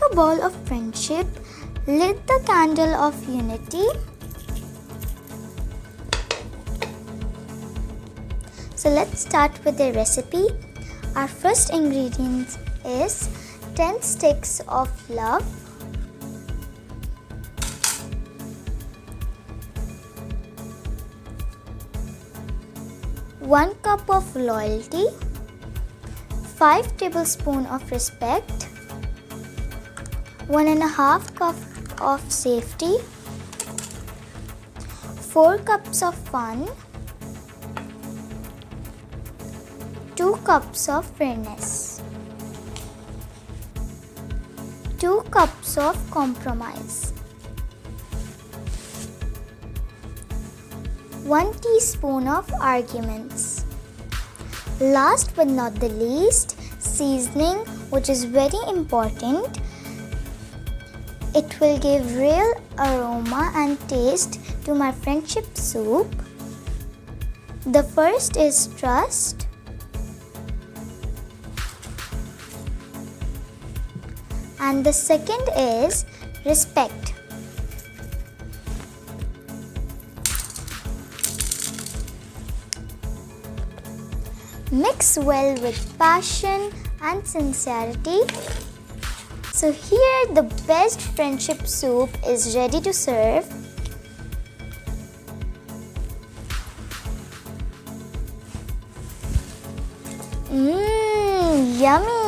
a ball of friendship, lit the candle of unity. So let's start with the recipe. Our first ingredient is 10 sticks of love, 1 cup of loyalty, 5 tablespoons of respect, 1.5 cup of safety, 4 cups of fun, 2 cups of fairness, 2 cups of compromise, 1 teaspoon of arguments. Last but not the least, seasoning, which is very important. It will give real aroma and taste to my friendship soup. The first is trust. And the second is respect. Mix well with passion and sincerity. So here the best friendship soup is ready to serve. Yummy!